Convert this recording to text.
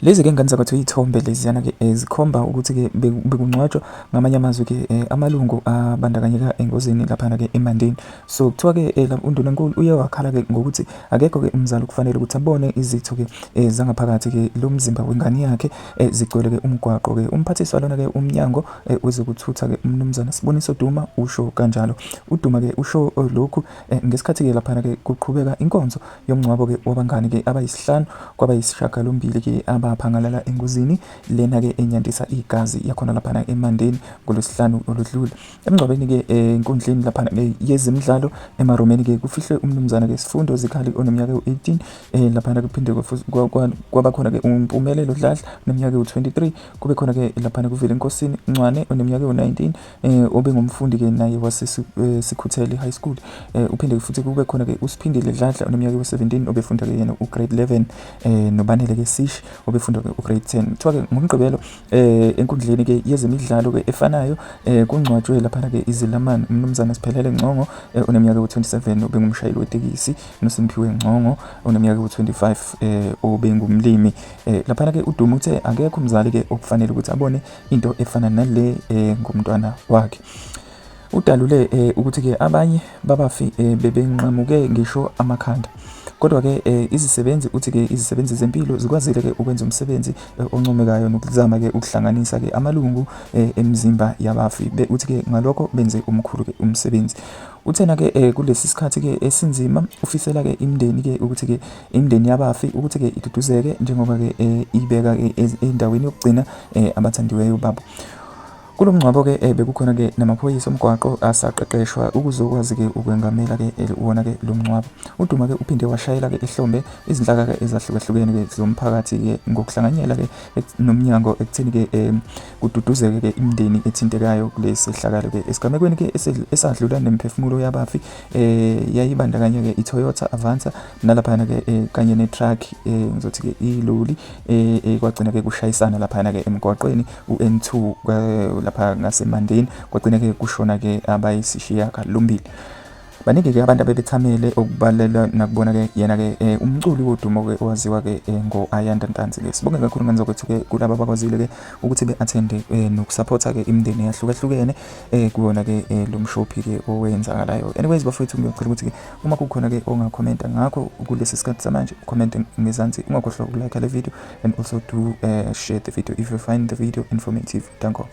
Lezi-ke ngenza kwethu iy'thombe leziyana-ke zikhomba ukuthi-ke bekungcwatshwa ngamanye amazwi-ke amalungu abandakanyeka engozini laphana-ke eMandeni. So kuthiwa-ke undunankulu uye wakhala-ke ngokuthi akekho-ke umzali kufanele ukuthi abone izitho-ke zangaphakathi-ke lo mzimba wengane yakhe zigcwele-ke umgwaqo-ke. Umphathiswa lona-ke umnyango wezokuthutha-ke umnumzana Siboniso Duma usho kanjalo. uDuma-ke usho lokhu ngesikhathi-ke laphana-ke kuqhubeka inkonzo yomngcwabo-ke wabangane-ke abayisihlanu kwabayisishiyagalombili-ke abaphangalala engozini lena-ke enyandisa igazi yakhona laphana eMandeni ngoLwesihlanu oludlule. Emngcwabeni-ke enkundleni laphana-ke yezemidlalo emaromeni-ke kufihlwe umnumzana-ke Sifundo Zikhali oneminyaka ewu-18 laphana kuphinde kwabakhona-ke uMpumelelo Dladla oneminyaka ewu-23, kube khona-ke laphana kuvele Nkosini Ncwane oneminyaka ewu-19 obengumfundi-ke naye waseSikhuthele High School. Uphinde futhi kube khona-ke uSiphindile Dladla oneminyaka ewu-17 obefunda-ke yena ugrade 11 noBanele-ke Sishi obefunda-ke ugrade 10. Kuthiwa-ke ngomgqibelo enkundleni-ke yezemidlalo-ke efanayo kungcwatshwe laphana-ke izilamani umnumzana Siphelele Ngcongo oneminyaka ewu-27 obengumshayeli wetekisi noSimphiwe Ngcongo oneminyaka ewu-25 obengumlimi. Laphana-ke uDuma uthe akekho umzali-ke okufanele ukuthi abone into efana nale ngomntwana wakhe. Udalule ukuthi-ke abanye babafi bebenqamuke ngisho amakhanda. Kodwa-ke izisebenzi uthi-ke izisebenzi zempilo zikwazile-ke ukwenza umsebenzi oncomekayo nokuzama-ke ukuhlanganisa-ke amalungu emzimba yabafi. Uthi-ke ngalokho benze umkhulu-ke umsebenzi. Uthena-ke kulesi sikhathi-ke esinzima ufisela-ke imindeni-ke ukuthi-ke imindeni yabafi ukuthi-ke iduduzeke njengoba-ke ibeka-ke endaweni yokugcina abathandiweyo babo. Kulo mngcwabo-ke bekukhona-ke namaphoyisa omgwaqo asaqeqeshwa ukuzokwazi-ke ukwengamela-ke wona-ke lo mngcwabo. uDuma-ke uphinde washayela-ke ehlombe izinhlaka-ke ezahlukahlukene-ke zomphakathi-ke ngokuhlanganyela-ke nomnyango ekutheni-ke kududuzeke-ke imindeni ethintekayo kulesi sehlakalo-ke. Esigamekweni-ke esadlula nemiphefumulo yabafi yayibandakanya-ke iToyota Avanza nalaphana-ke kanye netruck ngizothi-ke iloli kwagcina-ke kushayisana laphana-ke emgwaqweni u-N2 lapha ngaseMandeni kwagcina-ke kushona-ke abayisishiyagalombili. Baningi-ke abantu abebethamele okubalela nakubona-ke yena-ke umculi wodumo-ke owaziwa-ke ngo-Ayanda Ntanzi-ke. Sibonge kakhulu ngenza kwethu-ke kulaba abakwazile-ke ukuthi be-athende nokusaphotha-ke imindeni eyahlukahlukene kuwona-ke lo mshophi-ke owenzakalayo. Anyways bafowethu ngiyocela ukuthi-ke uma kukhona-ke ongakhomenta ngakho kulesi sikhathi samanje ucommente ngezansi, ungakhohlwa ukulike le video and also do share the video if you find the video informative. Danko.